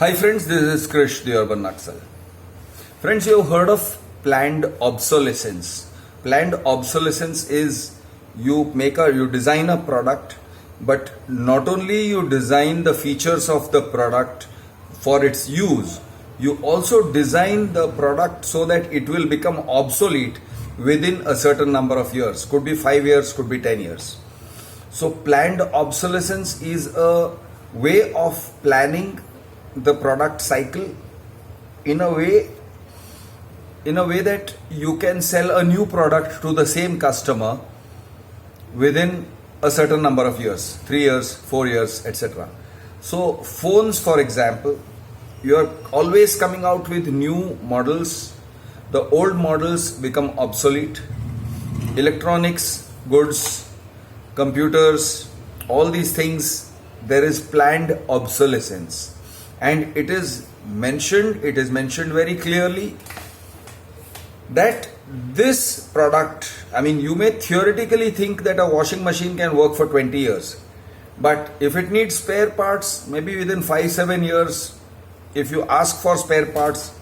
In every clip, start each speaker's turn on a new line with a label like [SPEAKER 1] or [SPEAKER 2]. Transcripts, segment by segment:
[SPEAKER 1] Hi friends, this is Krish, the Urban Naxal. Friends, you have heard of planned obsolescence. Planned obsolescence is you design a product, but not only you design the features of the product for its use, you also design the product so that it will become obsolete within a certain number of years. Could be 5 years, could be 10 years. So planned obsolescence is a way of planning the product cycle in a way that you can sell a new product to the same customer within a certain number of years, 3 years, 4 years, etc. So phones, for example, you are always coming out with new models. The old models become obsolete. Electronics, goods, computers, all these things, there is planned obsolescence. And it is mentioned very clearly that this product, you may theoretically think that a washing machine can work for 20 years. But if it needs spare parts, maybe within 5-7 years, if you ask for spare parts,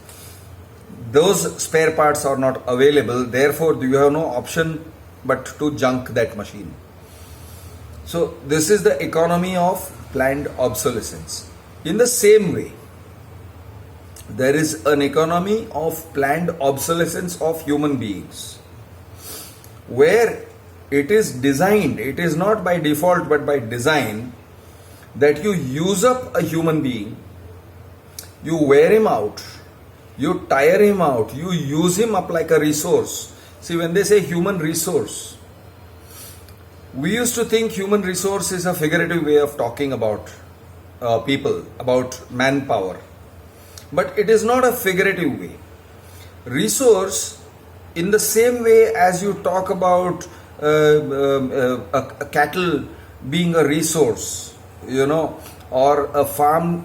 [SPEAKER 1] those spare parts are not available. Therefore, you have no option but to junk that machine. So this is the economy of planned obsolescence. In the same way, there is an economy of planned obsolescence of human beings, where it is designed, it is not by default but by design, that you use up a human being, you wear him out, you tire him out, you use him up like a resource. See, when they say human resource, we used to think human resource is a figurative way of talking about people, about manpower. But it is not a figurative way. Resource, in the same way as you talk about a cattle being a resource, or a farm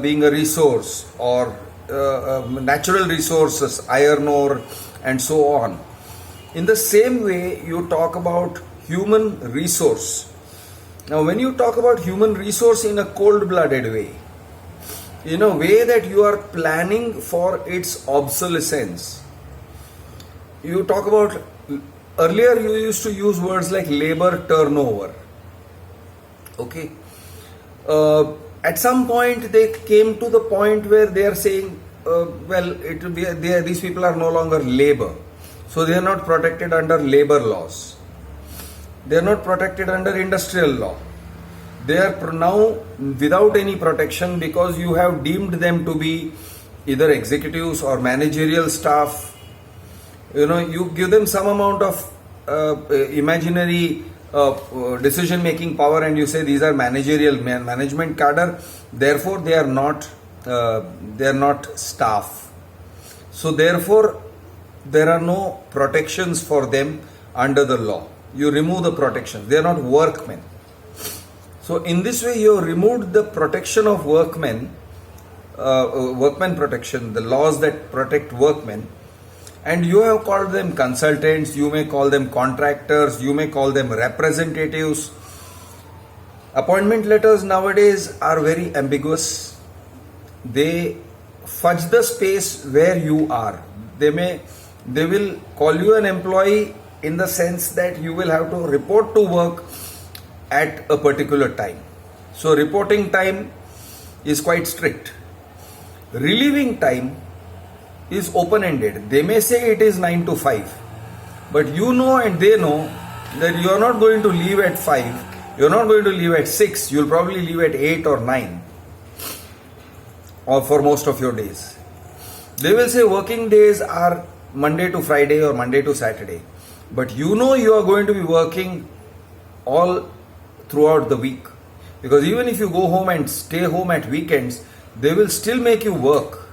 [SPEAKER 1] being a resource, or natural resources, iron ore, and so on. In the same way, you talk about human resource. Now, when you talk about human resource in a cold-blooded way, in a way that you are planning for its obsolescence, you talk about, earlier you used to use words like labor turnover. Okay. At some point they came to the point where they are saying, these people are no longer labor. So they are not protected under labor laws. They are not protected under industrial law. They are now without any protection because you have deemed them to be either executives or managerial staff. You give them some amount of imaginary decision making power and you say these are management cadre, therefore they are not staff. So therefore there are no protections for them under the law. You remove the protections. They are not workmen. So in this way you have removed the protection of workmen protection, the laws that protect workmen, and you have called them consultants, you may call them contractors, you may call them representatives. Appointment letters nowadays are very ambiguous. They fudge the space where you are. They will call you an employee in the sense that you will have to report to work at a particular time. So reporting time is quite strict. Relieving time is open-ended. They may say it is 9 to 5, but you know and they know that you are not going to leave at 5, you are not going to leave at 6, you will probably leave at 8 or 9, or for most of your days. They will say working days are Monday to Friday or Monday to Saturday. But you know you are going to be working all throughout the week. Because even if you go home and stay home at weekends, they will still make you work.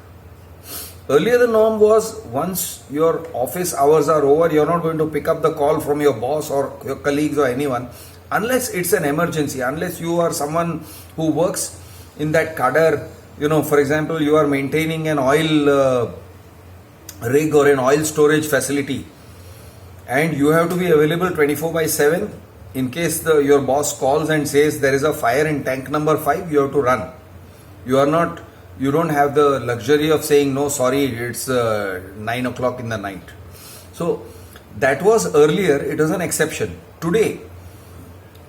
[SPEAKER 1] Earlier the norm was once your office hours are over, you are not going to pick up the call from your boss or your colleagues or anyone unless it's an emergency, unless you are someone who works in that cadre. For example, you are maintaining an oil rig or an oil storage facility, and you have to be available 24/7 in case your boss calls and says there is a fire in tank number 5, you have to run. You are not You don't have the luxury of saying, no, sorry, it's 9 o'clock in the night. So that was earlier, it was an exception. Today,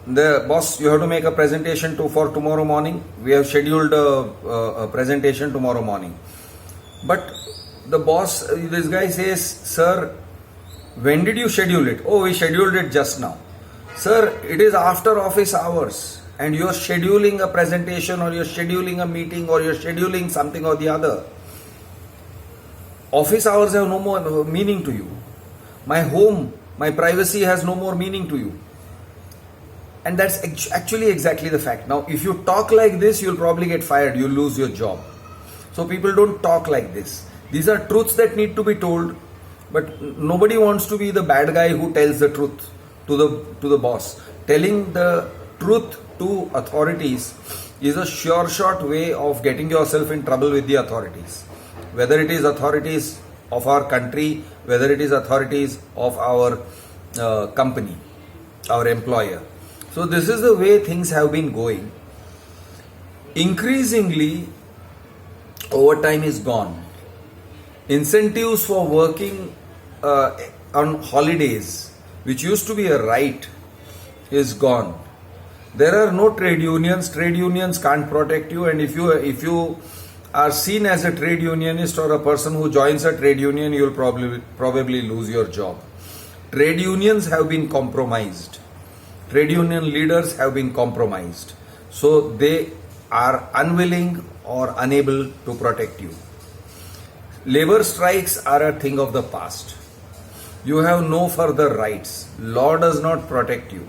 [SPEAKER 1] the boss, you have to make a presentation for tomorrow morning. We have scheduled a presentation tomorrow morning. But the boss, this guy says, sir, when did you schedule it? Oh, we scheduled it just now. Sir, it is after office hours and you are scheduling a presentation or you're scheduling a meeting or you're scheduling something or the other. Office hours have no more meaning to you. My home, my privacy has no more meaning to you. And that's actually exactly the fact. Now, if you talk like this, you'll probably get fired. You'll lose your job. So people don't talk like this. These are truths that need to be told. But nobody wants to be the bad guy who tells the truth to the boss. Telling the truth to authorities is a sure shot way of getting yourself in trouble with the authorities. Whether it is authorities of our country, whether it is authorities of our company, our employer. So this is the way things have been going. Increasingly, overtime is gone. Incentives for working on holidays, which used to be a right, is gone. There are no trade unions. Trade unions can't protect you, and if you are seen as a trade unionist or a person who joins a trade union, you will probably lose your job. Trade unions have been compromised. Trade union leaders have been compromised. So they are unwilling or unable to protect you. Labor strikes are a thing of the past. You have no further rights. Law does not protect you.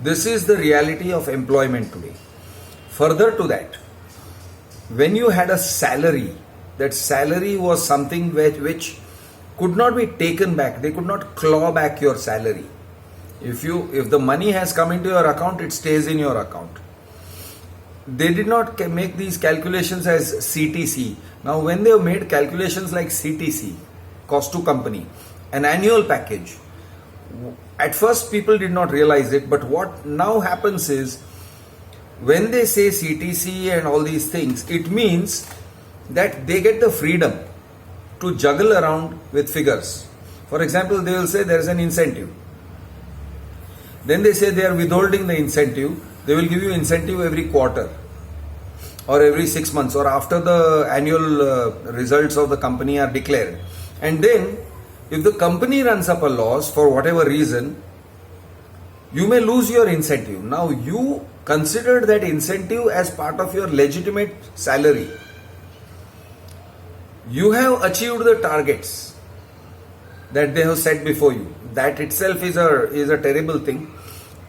[SPEAKER 1] This is the reality of employment today. Further to that, when you had a salary, that salary was something which could not be taken back. They could not claw back your salary. If the money has come into your account, it stays in your account. They did not make these calculations as CTC. Now, when they have made calculations like CTC, cost to company, an annual package, at first people did not realize it, but what now happens is, when they say CTC and all these things, it means that they get the freedom to juggle around with figures. For example, they will say there is an incentive. Then they say they are withholding the incentive. They will give you incentive every quarter or every 6 months or after the annual results of the company are declared. And then if the company runs up a loss for whatever reason, you may lose your incentive. Now you consider that incentive as part of your legitimate salary. You have achieved the targets that they have set before you. That itself is a terrible thing.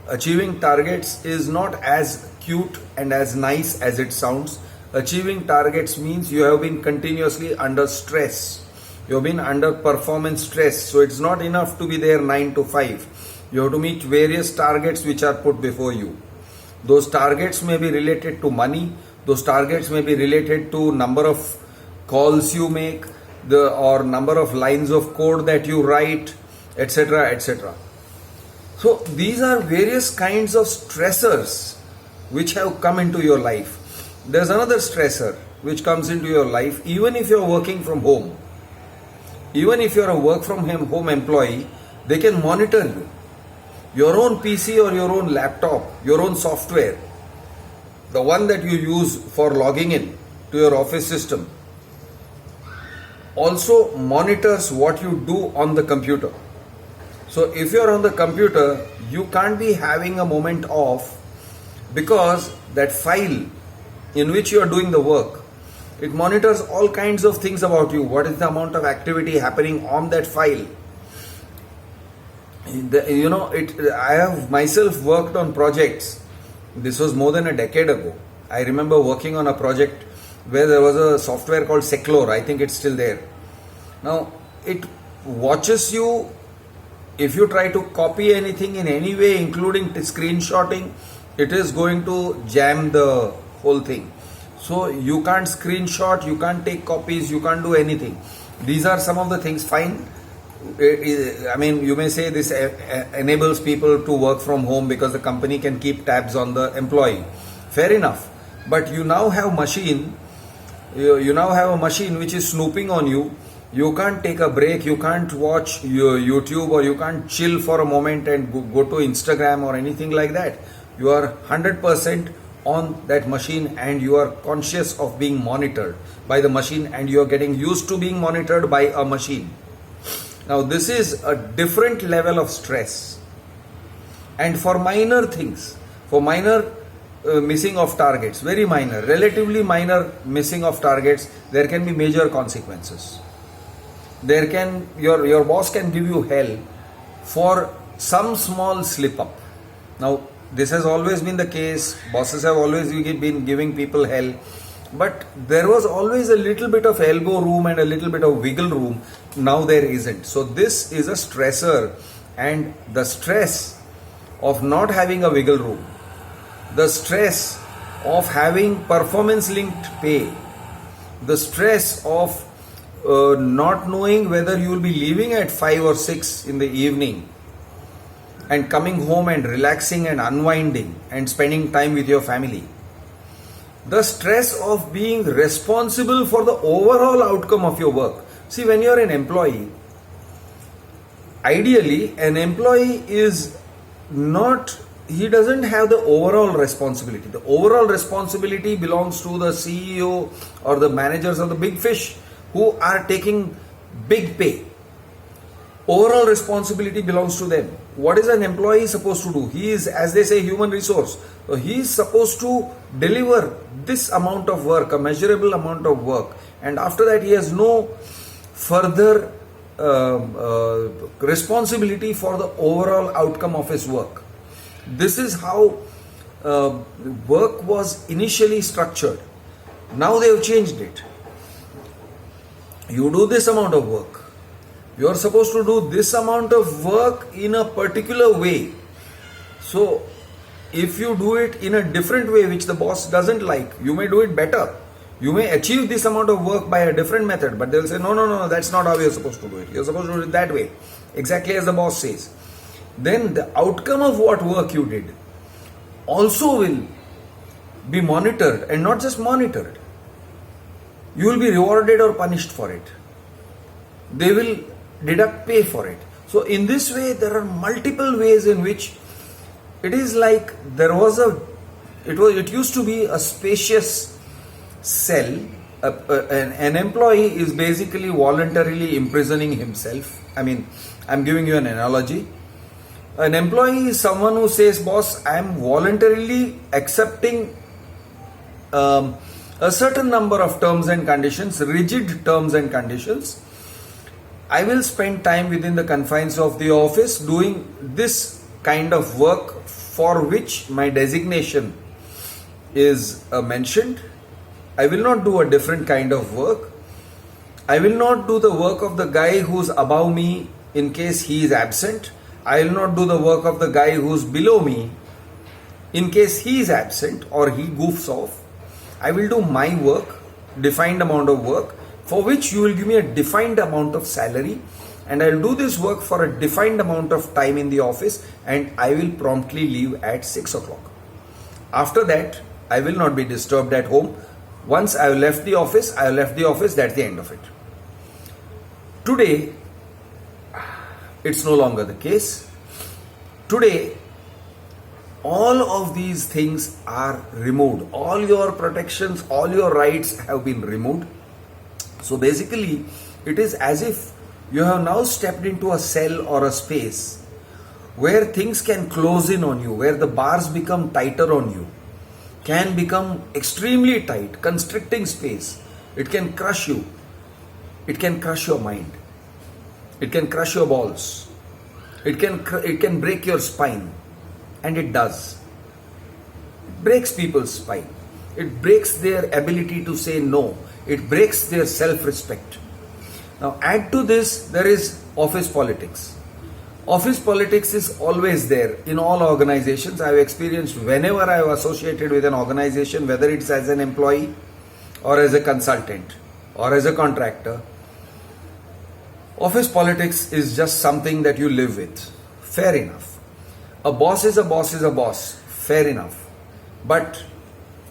[SPEAKER 1] Achieving targets is not as cute and as nice as it sounds. Achieving targets means you have been continuously under stress. You have been under performance stress. So it's not enough to be there 9 to 5. You have to meet various targets which are put before you. Those targets may be related to money. Those targets may be related to number of calls you make, or number of lines of code that you write, etc., etc. So these are various kinds of stressors which have come into your life. There's another stressor which comes into your life even if you're working from home. Even if you're a work from home employee, they can monitor you. Your own PC or your own laptop, your own software, the one that you use for logging in to your office system, also monitors what you do on the computer. So if you're on the computer, you can't be having a moment off, because that file in which you are doing the work, it monitors all kinds of things about you. What is the amount of activity happening on that file? I have myself worked on projects. This was more than a decade ago. I remember working on a project where there was a software called Seclor. I think it's still there. Now, it watches you. If you try to copy anything in any way, including screenshotting, it is going to jam the whole thing. So you can't screenshot, you can't take copies, you can't do anything. These are some of the things. Fine. I mean, you may say this enables people to work from home because the company can keep tabs on the employee. Fair enough. But you now have machine You now have a machine which is snooping on you. You can't take a break, you can't watch your YouTube, or you can't chill for a moment and go to Instagram or anything like that. You are 100% on that machine, and you are conscious of being monitored by the machine, and you are getting used to being monitored by a machine. Now this is a different level of stress. And for minor things, for minor missing of targets, very minor, relatively minor missing of targets, there can be major consequences. Your boss can give you hell for some small slip up. Now this has always been the case. Bosses have always been giving people hell, but there was always a little bit of elbow room and a little bit of wiggle room. Now there isn't. So this is a stressor, and the stress of not having a wiggle room, the stress of having performance linked pay, the stress of not knowing whether you will be leaving at 5 or 6 in the evening and coming home and relaxing and unwinding and spending time with your family. The stress of being responsible for the overall outcome of your work. See, when you are an employee, ideally an employee is not, he doesn't have the overall responsibility. The overall responsibility belongs to the CEO or the managers of the big fish who are taking big pay. Overall responsibility belongs to them. What is an employee supposed to do? He is, as they say, human resource. So he is supposed to deliver this amount of work, a measurable amount of work, and after that he has no further responsibility for the overall outcome of his work. This is how work was initially structured. Now they have changed it. You do this amount of work. You are supposed to do this amount of work in a particular way. So if you do it in a different way which the boss doesn't like, you may do it better. You may achieve this amount of work by a different method, but they will say, no, that's not how you're supposed to do it. You're supposed to do it that way, exactly as the boss says. Then the outcome of what work you did also will be monitored, and not just monitored. You will be rewarded or punished for it. They will deduct pay for it. So in this way, there are multiple ways in which it is like it used to be a spacious cell. An employee is basically voluntarily imprisoning himself. I mean, I'm giving you an analogy. An employee is someone who says, boss, I am voluntarily accepting a certain number of terms and conditions, rigid terms and conditions. I will spend time within the confines of the office doing this kind of work for which my designation is mentioned. I will not do a different kind of work. I will not do the work of the guy who's above me in case he is absent. I will not do the work of the guy who's below me in case he is absent or he goofs off. I will do my work, defined amount of work, for which you will give me a defined amount of salary, and I will do this work for a defined amount of time in the office, and I will promptly leave at 6 o'clock. After that, I will not be disturbed at home. Once I have left the office, that's the end of it. Today, it's no longer the case. Today, all of these things are removed. All your protections, all your rights have been removed. So basically, it is as if you have now stepped into a cell or a space where things can close in on you, where the bars become tighter on you, can become extremely tight, constricting space. It can crush you. It can crush your mind. It can crush your balls. It can break your spine. And it does. It breaks people's spine. It breaks their ability to say no. It breaks their self-respect. Now add to this, there is office politics. Office politics is always there in all organizations. I have experienced whenever I have associated with an organization, whether it's as an employee or as a consultant or as a contractor. Office politics is just something that you live with. Fair enough. A boss is a boss is a boss. Fair enough. But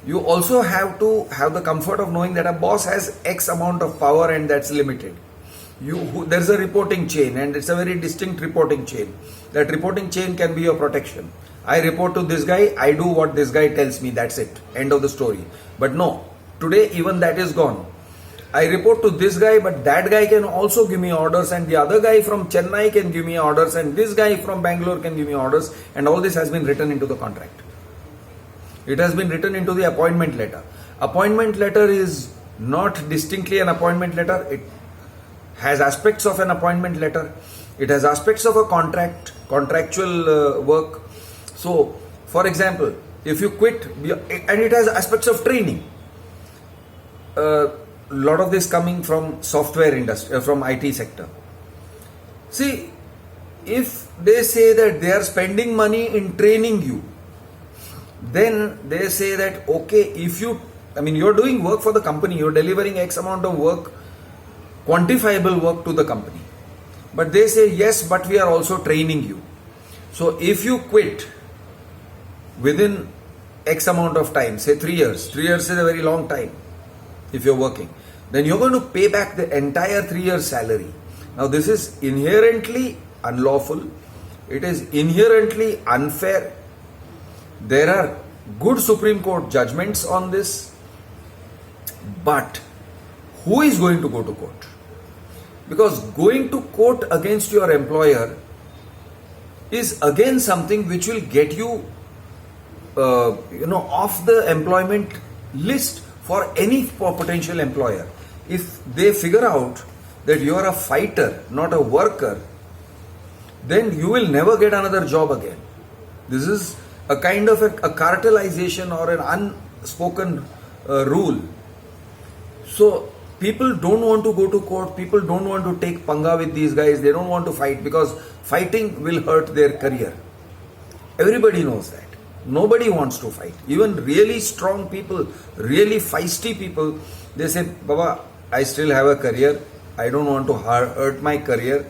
[SPEAKER 1] You also have to have the comfort of knowing that a boss has X amount of power and that's limited. There's a reporting chain, and it's a very distinct reporting chain. That reporting chain can be your protection. I report to this guy, I do what this guy tells me, that's it. End of the story. But no, today even that is gone. I report to this guy, but that guy can also give me orders, and the other guy from Chennai can give me orders, and this guy from Bangalore can give me orders, and all this has been written into the contract. It has been written into the appointment letter. Appointment letter is not distinctly an appointment letter. It has aspects of an appointment letter. It has aspects of a contractual work. So, for example, if you quit, and it has aspects of training. A lot of this coming from software industry, from IT sector. See, if they say that they are spending money in training you, then they say that, okay, if you're doing work for the company, you're delivering X amount of work, quantifiable work to the company. But they say, yes, but we are also training you. So if you quit within X amount of time, say 3 years, 3 years is a very long time if you're working, then you're going to pay back the entire 3 years salary. Now this is inherently unlawful. It is inherently unfair. There are good Supreme Court judgments on this, but who is going to go to court? Because going to court against your employer is again something which will get you, off the employment list for any potential employer. If they figure out that you are a fighter, not a worker, then you will never get another job again. This is a kind of a cartelization or an unspoken rule. So people don't want to go to court. People don't want to take panga with these guys. They don't want to fight because fighting will hurt their career. Everybody knows that. Nobody wants to fight. Even really strong people, really feisty people, they say, Baba, I still have a career. I don't want to hurt my career.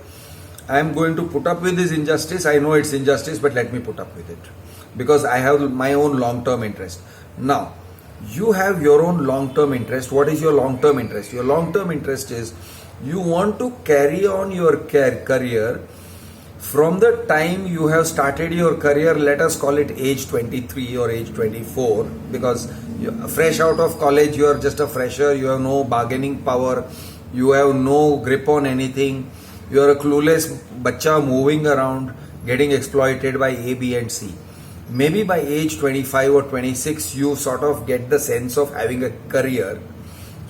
[SPEAKER 1] I am going to put up with this injustice. I know it's injustice, but let me put up with it. Because I have my own long-term interest. Now, you have your own long-term interest. What is your long-term interest? Your long-term interest is you want to carry on your career from the time you have started your career. Let us call it age 23 or age 24, because fresh out of college, you are just a fresher. You have no bargaining power. You have no grip on anything. You are a clueless bacha moving around, getting exploited by A, B and C. Maybe by age 25 or 26, you sort of get the sense of having a career.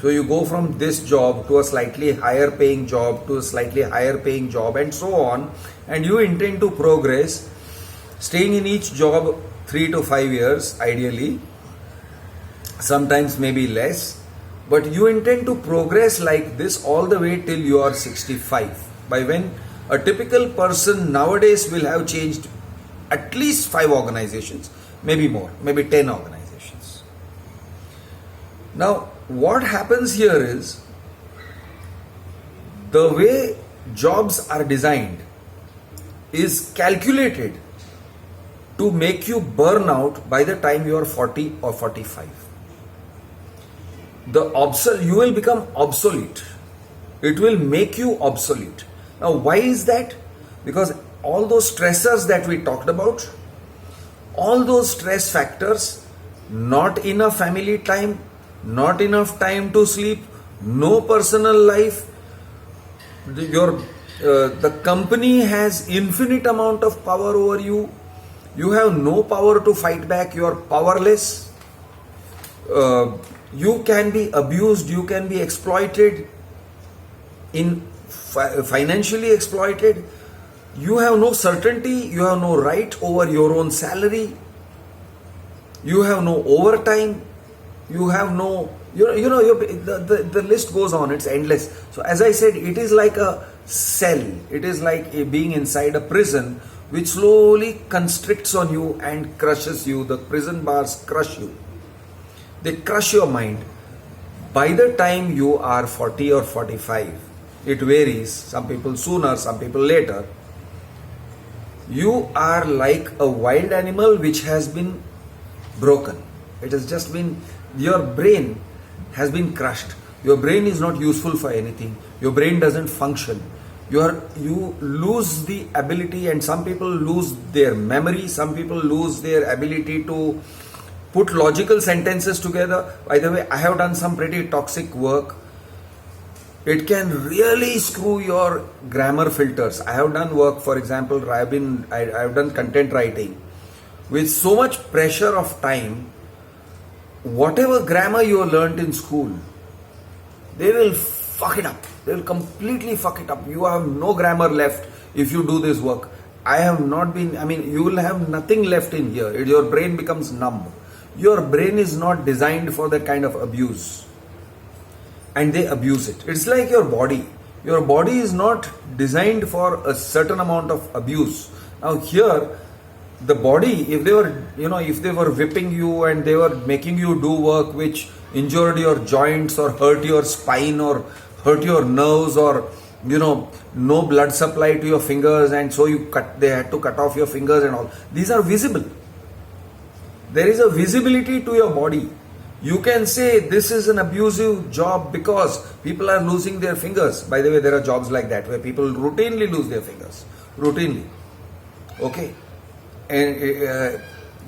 [SPEAKER 1] So you go from this job to a slightly higher paying job to a slightly higher paying job and so on. And you intend to progress, staying in each job 3 to 5 years ideally, sometimes maybe less. But you intend to progress like this all the way till you are 65. By when a typical person nowadays will have changed at least 5 organizations, maybe more, maybe 10 organizations. Now, what happens here is the way jobs are designed is calculated to make you burn out by the time you are 40 or 45. You will become obsolete. It will make you obsolete. Now, why is that? Because all those stressors that we talked about, all those stress factors, not enough family time, not enough time to sleep, no personal life, the company has infinite amount of power over you. You have no power to fight back. You are powerless. You can be abused. You can be exploited, financially exploited. You have no certainty. You have no right over your own salary. You have no overtime. You have no, the list goes on. It's endless. So as I said, it is like a cell. It is like being inside a prison which slowly constricts on you and crushes you. The prison bars crush you. They crush your mind. By the time you are 40 or 45, it varies. Some people sooner, some people later. You are like a wild animal which has been broken. It has just been, your brain has been crushed. Your brain is not useful for anything. Your brain doesn't function. You lose the ability, and some people lose their memory, some people lose their ability to put logical sentences together. By the way, I have done some pretty toxic work. It can really screw your grammar filters. I have done work, for example, I have done content writing with so much pressure of time. Whatever grammar you learnt in school, they will fuck it up. They will completely fuck it up. You have no grammar left if you do this work. You will have nothing left in here. Your brain becomes numb. Your brain is not designed for that kind of abuse. And they abuse it. It's like your body. Your body is not designed for a certain amount of abuse. Now here, the body, if they were whipping you and they were making you do work which injured your joints or hurt your spine or hurt your nerves, or no blood supply to your fingers, and so they had to cut off your fingers and all. These are visible. There is a visibility to your body. You can say this is an abusive job because people are losing their fingers. By the way, there are jobs like that where people routinely lose their fingers. Routinely. Okay. And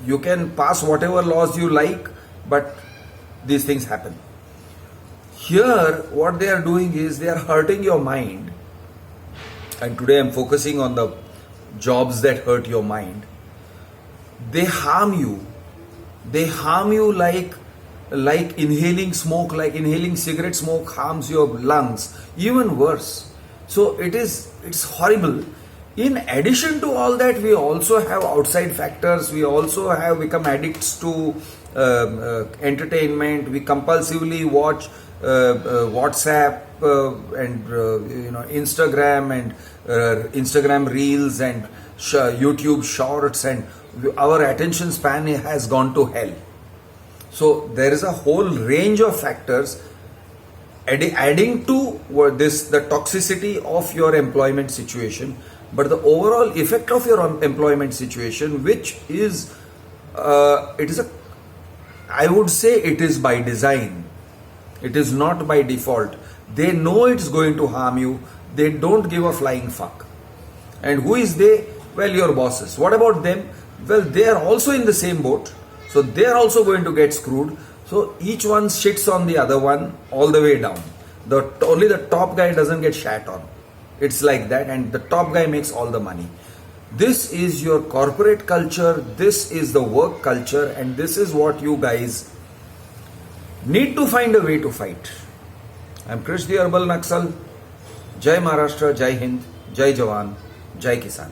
[SPEAKER 1] you can pass whatever laws you like, but these things happen. Here, what they are doing is they are hurting your mind. And today I'm focusing on the jobs that hurt your mind. They harm you. They harm you like inhaling smoke, like inhaling cigarette smoke harms your lungs. Even worse. So it's horrible. In addition to all that, we also have outside factors. We also have become addicts to entertainment. We compulsively watch WhatsApp and Instagram and Instagram Reels and YouTube Shorts, and our attention span has gone to hell. So there is a whole range of factors adding to the toxicity of your employment situation. But the overall effect of your employment situation, which is, I would say it is by design. It is not by default. They know it's going to harm you. They don't give a flying fuck. And who is they? Well, your bosses. What about them? Well, they are also in the same boat. So they are also going to get screwed. So each one shits on the other one all the way down. Only the top guy doesn't get shat on. It's like that, and the top guy makes all the money. This is your corporate culture. This is the work culture, and this is what you guys need to find a way to fight. I'm Krish the Herbal Naxal. Jai Maharashtra, Jai Hind, Jai Jawan, Jai Kisan.